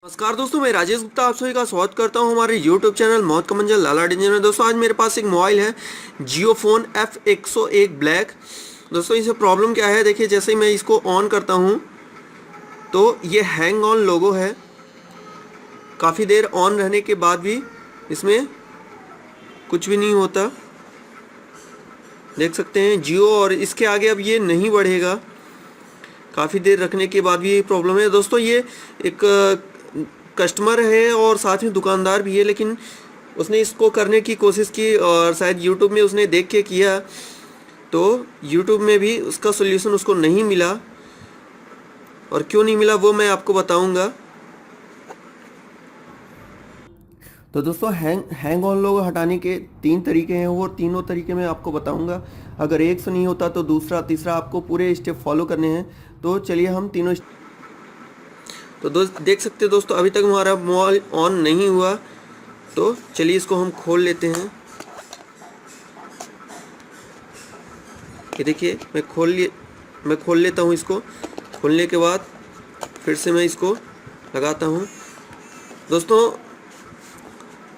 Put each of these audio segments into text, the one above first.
नमस्कार दोस्तों, मैं राजेश गुप्ता आप सभी का स्वागत करता हूं हमारे YouTube चैनल मौत का मंजर लाला डिंजर में। दोस्तों आज मेरे पास एक मोबाइल है जियो फोन F101 ब्लैक। दोस्तों इसे प्रॉब्लम क्या है, देखिए जैसे ही मैं इसको ऑन करता हूं तो ये हैंग ऑन लोगो है। काफ़ी देर ऑन रहने के बाद भी इसमें कुछ भी नहीं होता, देख सकते हैं जियो। और इसके आगे अब ये नहीं बढ़ेगा, काफ़ी देर रखने के बाद भी ये प्रॉब्लम है। दोस्तों ये एक कस्टमर है और साथ में दुकानदार भी है, लेकिन उसने इसको करने की कोशिश की और शायद यूट्यूब में उसने देख के किया, तो यूट्यूब में भी उसका सोल्यूशन उसको नहीं मिला। और क्यों नहीं मिला वो मैं आपको बताऊंगा। तो दोस्तों हैंग ऑन लोगो हटाने के 3 तरीके हैं, वो तीनों तरीके मैं आपको बताऊंगा। अगर एक से नहीं होता तो दूसरा तीसरा आपको पूरे स्टेप फॉलो करने हैं। तो चलिए हम तीनों तो दोस्त देख सकते हैं दोस्तों अभी तक हमारा मोबाइल ऑन नहीं हुआ। तो चलिए इसको हम खोल लेते हैं। ये देखिए मैं खोल लेता हूँ इसको। खोलने के बाद फिर से मैं इसको लगाता हूँ। दोस्तों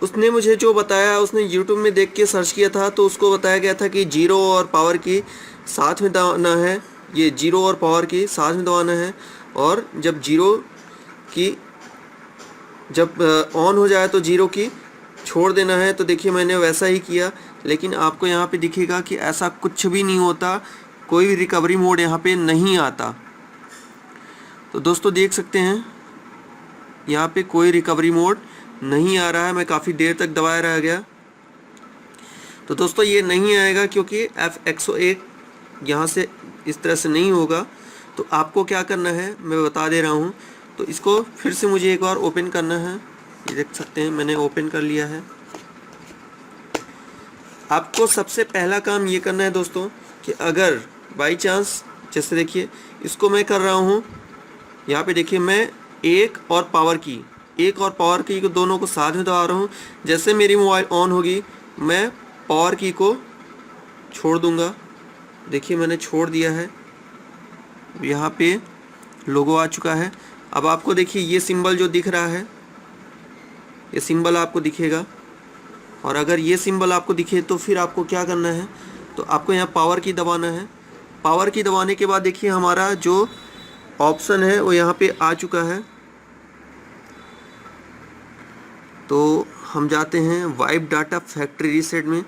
उसने मुझे जो बताया, उसने यूट्यूब में देख के सर्च किया था, तो उसको बताया गया था कि जीरो और पावर की साथ में दबाना है। ये जीरो और पावर की साथ में दबाना है, और जब जीरो की जब ऑन हो जाए तो जीरो की छोड़ देना है। तो देखिए मैंने वैसा ही किया, लेकिन आपको यहाँ पे दिखेगा कि ऐसा कुछ भी नहीं होता, कोई भी रिकवरी मोड यहाँ पे नहीं आता। तो दोस्तों देख सकते हैं यहाँ पे कोई रिकवरी मोड नहीं आ रहा है। मैं काफ़ी देर तक दबाया रह गया। तो दोस्तों ये नहीं आएगा क्योंकि F101 यहाँ से इस तरह से नहीं होगा। तो आपको क्या करना है मैं बता दे रहा हूँ। तो इसको फिर से मुझे एक बार ओपन करना है। ये देख सकते हैं मैंने ओपन कर लिया है। आपको सबसे पहला काम ये करना है दोस्तों कि अगर बाई चांस, जैसे देखिए इसको मैं कर रहा हूँ, यहाँ पे देखिए मैं एक और पावर की को दोनों को साथ में दबा रहा हूँ। जैसे मेरी मोबाइल ऑन होगी मैं पावर की को छोड़ दूँगा। देखिए मैंने छोड़ दिया है, यहाँ पे लोगो आ चुका है। अब आपको देखिए ये सिंबल जो दिख रहा है, ये सिंबल आपको दिखेगा। और अगर ये सिंबल आपको दिखे तो फिर आपको क्या करना है, तो आपको यहाँ पावर की दबाना है। पावर की दबाने के बाद देखिए हमारा जो ऑप्शन है वो यहाँ पे आ चुका है। तो हम जाते हैं वाइप डाटा फैक्ट्री रीसेट में।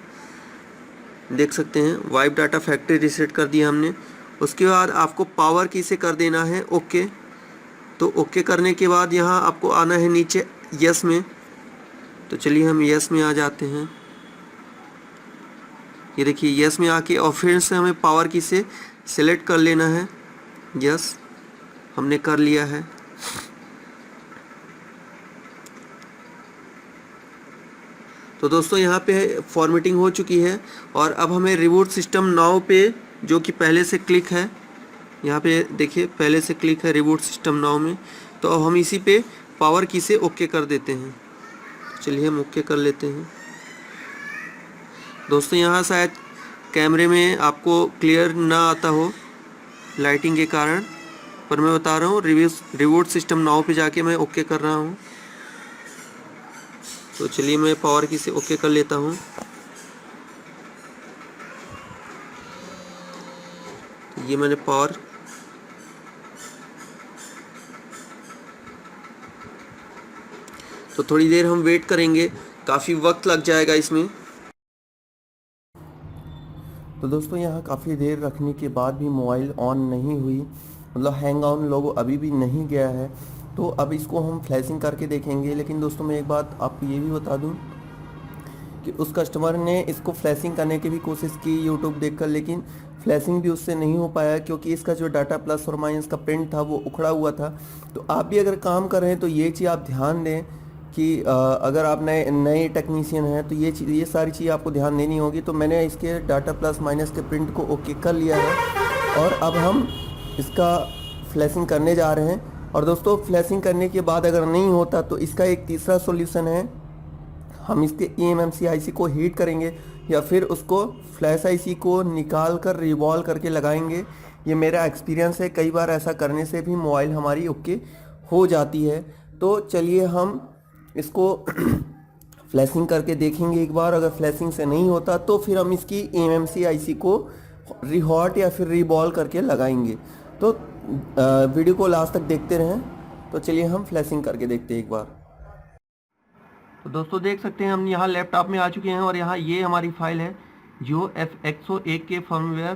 देख सकते हैं वाइप डाटा फैक्ट्री रीसेट कर दिया हमने। उसके बाद आपको पावर की से कर देना है ओके। तो ओके करने के बाद यहाँ आपको आना है नीचे यस में। तो चलिए हम यस में आ जाते हैं। ये देखिए यस में आके और फिर से हमें पावर की से सिलेक्ट कर लेना है। यस हमने कर लिया है। तो दोस्तों यहाँ पे फॉर्मेटिंग हो चुकी है और अब हमें रिबूट सिस्टम नाउ पे, जो कि पहले से क्लिक है, यहाँ पे देखिए पहले से क्लिक है रिबूट सिस्टम नाउ में। तो अब हम इसी पे पावर की से ओके कर देते हैं। चलिए हम ओके कर लेते हैं। दोस्तों यहाँ शायद कैमरे में आपको क्लियर ना आता हो लाइटिंग के कारण, पर मैं बता रहा हूँ रिबूट सिस्टम नाउ पे जाके मैं ओके कर रहा हूँ। तो चलिए मैं पावर की से ओके कर लेता हूँ। ये मैंने पावर तो थोड़ी देर हम वेट करेंगे, काफ़ी वक्त लग जाएगा इसमें। तो दोस्तों यहाँ काफ़ी देर रखने के बाद भी मोबाइल ऑन नहीं हुई, मतलब हैंग ऑन लोगो अभी भी नहीं गया है। तो अब इसको हम फ्लैशिंग करके देखेंगे। लेकिन दोस्तों मैं एक बात आपको ये भी बता दूं कि उस कस्टमर ने इसको फ्लैशिंग करने की भी कोशिश की यूट्यूब देखकर, लेकिन फ्लैशिंग भी उससे नहीं हो पाया क्योंकि इसका जो डाटा प्लस और माइनस का प्रिंट था वो उखड़ा हुआ था। तो आप भी अगर काम कर रहे हैं तो ये चीज़ आप ध्यान दें कि अगर आप नए टेक्नीशियन हैं तो ये सारी चीज़ आपको ध्यान देनी होगी। तो मैंने इसके डाटा प्लस माइनस के प्रिंट को ओके कर लिया है और अब हम इसका फ्लैशिंग करने जा रहे हैं। और दोस्तों फ्लैशिंग करने के बाद अगर नहीं होता तो इसका एक तीसरा सॉल्यूशन है, हम इसके eMMC IC को हीट करेंगे या फिर उसको फ्लैश IC को निकाल कर रिवॉल्व करके लगाएंगे। ये मेरा एक्सपीरियंस है, कई बार ऐसा करने से भी मोबाइल हमारी ओके हो जाती है। तो चलिए हम इसको फ्लैशिंग करके देखेंगे एक बार। अगर फ्लैशिंग से नहीं होता तो फिर हम इसकी एमएमसी आईसी को रिहॉट या फिर रीबॉल करके लगाएंगे। तो वीडियो को लास्ट तक देखते रहें। तो चलिए हम फ्लैशिंग करके देखते हैं एक बार। तो दोस्तों देख सकते हैं हम यहाँ लैपटॉप में आ चुके हैं और यहाँ ये हमारी फाइल है जो F101 के फर्मवेयर।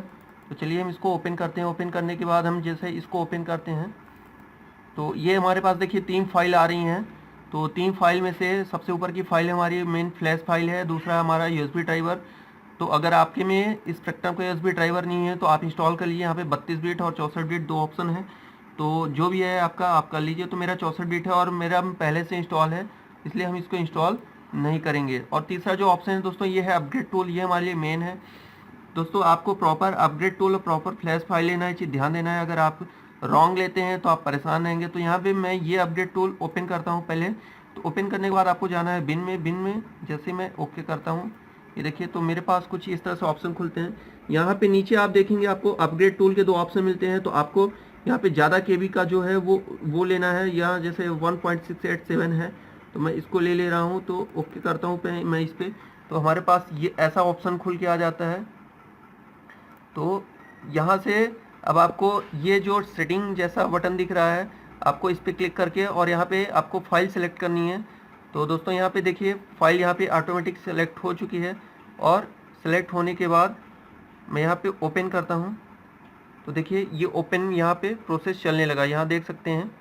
तो चलिए हम इसको ओपन करते हैं। ओपन करने के बाद हम जैसे इसको ओपन करते हैं तो ये हमारे पास देखिए 3 फाइल आ रही हैं। तो 3 फाइल में से सबसे ऊपर की फाइल हमारी मेन फ्लैश फाइल है, दूसरा हमारा यूएसबी ड्राइवर। तो अगर आपके में इस स्पेक्ट्रम का यूएसबी ड्राइवर नहीं है तो आप इंस्टॉल कर लीजिए। यहाँ पे 32 बिट और 64 बिट 2 ऑप्शन है, तो जो भी है आपका आप कर लीजिए। तो मेरा 64 बिट है और मेरा पहले से इंस्टॉल है, इसलिए हम इसको इंस्टॉल नहीं करेंगे। और तीसरा जो ऑप्शन है दोस्तों ये है अपग्रेड टूल, ये हमारे लिए मेन है। दोस्तों आपको प्रॉपर अपग्रेड टूल और प्रॉपर फ्लैश फाइल लेना है, चीज़ ध्यान देना है। अगर आप रॉन्ग लेते हैं तो आप परेशान रहेंगे। तो यहाँ पे मैं ये अपग्रेड टूल ओपन करता हूँ पहले। तो ओपन करने के बाद आपको जाना है बिन में जैसे मैं ओके करता हूँ, ये देखिए तो मेरे पास कुछ इस तरह से ऑप्शन खुलते हैं। यहाँ पे नीचे आप देखेंगे आपको अपग्रेड टूल के 2 ऑप्शन मिलते हैं। तो आपको यहाँ पे ज़्यादा केबी का जो है वो लेना है, या जैसे 1.687 है तो मैं इसको ले रहा हूँ। तो ओके करता हूँ मैं इस पर। तो हमारे पास ये ऐसा ऑप्शन खुल के आ जाता है। तो यहाँ से अब आपको ये जो सेटिंग जैसा बटन दिख रहा है आपको इस पर क्लिक करके और यहाँ पे आपको फाइल सेलेक्ट करनी है। तो दोस्तों यहाँ पे देखिए फाइल यहाँ पे ऑटोमेटिक सेलेक्ट हो चुकी है और सेलेक्ट होने के बाद मैं यहाँ पे ओपन करता हूँ। तो देखिए ये ओपन यहाँ पे प्रोसेस चलने लगा, यहाँ देख सकते हैं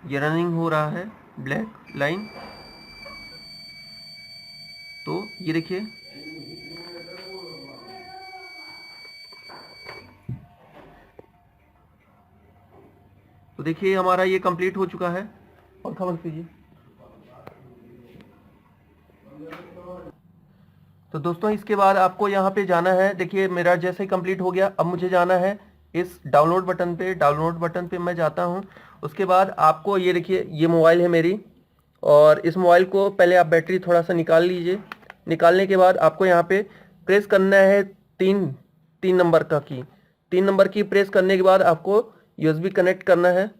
ये रनिंग हो रहा है ब्लैक लाइन। तो ये देखिए तो देखिए हमारा ये कंप्लीट हो चुका है। और खबर कीजिए। तो दोस्तों इसके बाद आपको यहाँ पे जाना है, देखिए मेरा जैसे कंप्लीट हो गया। अब मुझे जाना है इस डाउनलोड बटन पे। डाउनलोड बटन पे मैं जाता हूँ। उसके बाद आपको ये देखिए ये मोबाइल है मेरी, और इस मोबाइल को पहले आप बैटरी थोड़ा सा निकाल लीजिए। निकालने के बाद आपको यहाँ पे प्रेस करना है तीन नंबर का की। 3 नंबर की प्रेस करने के बाद आपको यूएसबी कनेक्ट करना है।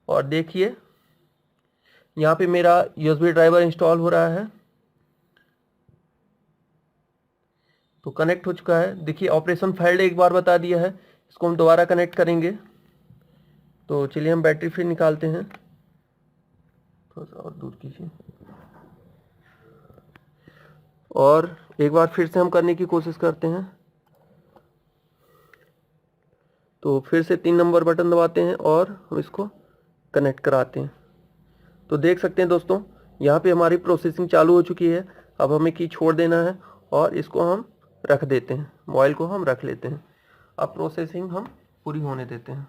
और देखिए यहाँ पे मेरा यूएसबी ड्राइवर इंस्टॉल हो रहा है, तो कनेक्ट हो चुका है। देखिए ऑपरेशन फेल्ड एक बार बता दिया है, इसको हम दोबारा कनेक्ट करेंगे। तो चलिए हम बैटरी फिर निकालते हैं, थोड़ा सा और दूर कीजिए, और एक बार फिर से हम करने की कोशिश करते हैं। तो फिर से 3 नंबर बटन दबाते हैं और हम इसको कनेक्ट कराते हैं। तो देख सकते हैं दोस्तों यहाँ पे हमारी प्रोसेसिंग चालू हो चुकी है। अब हमें की छोड़ देना है और इसको हम रख देते हैं, मोबाइल को हम रख लेते हैं। अब प्रोसेसिंग हम पूरी होने देते हैं।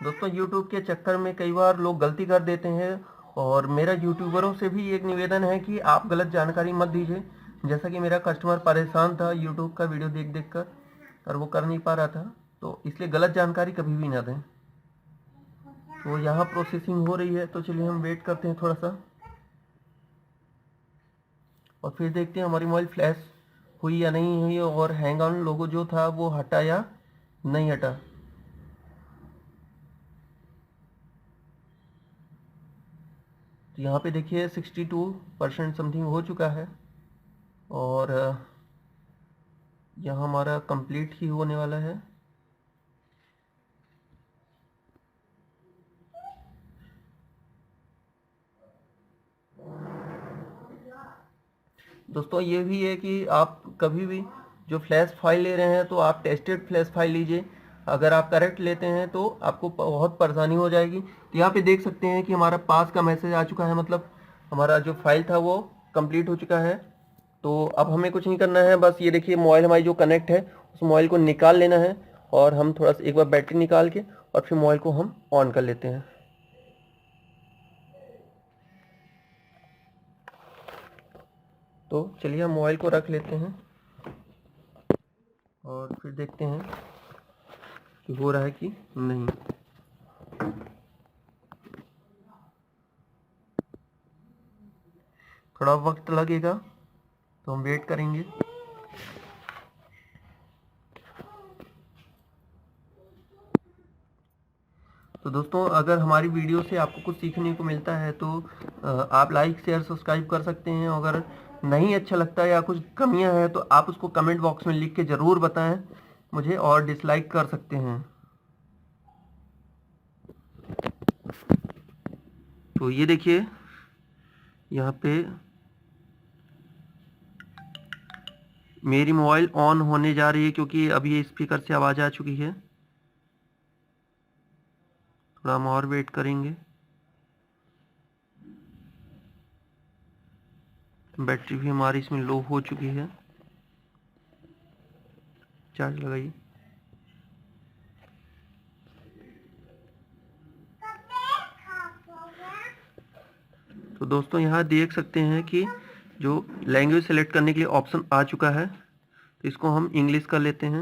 दोस्तों YouTube के चक्कर में कई बार लोग गलती कर देते हैं, और मेरा यूट्यूबरों से भी एक निवेदन है कि आप गलत जानकारी मत दीजिए। जैसा कि मेरा कस्टमर परेशान था YouTube का वीडियो देख कर और वो कर नहीं पा रहा था, तो इसलिए गलत जानकारी कभी भी ना दें। तो यहाँ प्रोसेसिंग हो रही है, तो चलिए हम वेट करते हैं थोड़ा सा, और फिर देखते हैं हमारी मोबाइल फ्लैश हुई या नहीं हुई, और हैंग ऑन लोगो जो था वो हटा या नहीं हटा। तो यहाँ पे देखिए 62% समथिंग हो चुका है, और यहाँ हमारा कंप्लीट ही होने वाला है। दोस्तों ये भी है कि आप कभी भी जो फ्लैश फाइल ले रहे हैं तो आप टेस्टेड फ्लैश फाइल लीजिए। अगर आप करेक्ट लेते हैं तो आपको बहुत परेशानी हो जाएगी। तो यहाँ पे देख सकते हैं कि हमारा पास का मैसेज आ चुका है, मतलब हमारा जो फाइल था वो कंप्लीट हो चुका है। तो अब हमें कुछ नहीं करना है, बस ये देखिए मोबाइल हमारी जो कनेक्ट है उस मोबाइल को निकाल लेना है, और हम थोड़ा सा एक बार बैटरी निकाल के और फिर मोबाइल को हम ऑन कर लेते हैं। तो चलिए हम मोबाइल को रख लेते हैं और फिर देखते हैं कि हो रहा है कि नहीं। थोड़ा वक्त लगेगा तो हम वेट करेंगे। तो दोस्तों अगर हमारी वीडियो से आपको कुछ सीखने को मिलता है तो आप लाइक शेयर सब्सक्राइब कर सकते हैं। अगर नहीं अच्छा लगता है या कुछ कमियां हैं तो आप उसको कमेंट बॉक्स में लिख के ज़रूर बताएं मुझे, और डिसलाइक कर सकते हैं। तो ये देखिए यहाँ पे मेरी मोबाइल ऑन होने जा रही है क्योंकि अभी ये स्पीकर से आवाज़ आ चुकी है। थोड़ा हम और वेट करेंगे। बैटरी भी हमारी इसमें लो हो चुकी है। चार्ज लगाइए। तो दोस्तों यहाँ देख सकते हैं कि जो लैंग्वेज सेलेक्ट करने के लिए ऑप्शन आ चुका है, तो इसको हम इंग्लिश कर लेते हैं।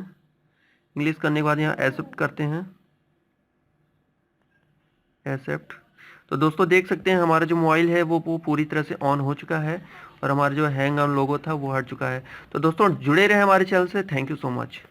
इंग्लिश करने के बाद यहाँ एक्सेप्ट करते हैं, एक्सेप्ट। तो दोस्तों देख सकते हैं हमारा जो मोबाइल है वो पूरी तरह से ऑन हो चुका है और हमारा जो हैंग ऑन लोगो था वो हट चुका है। तो दोस्तों जुड़े रहे हमारे चैनल से। Thank you so much.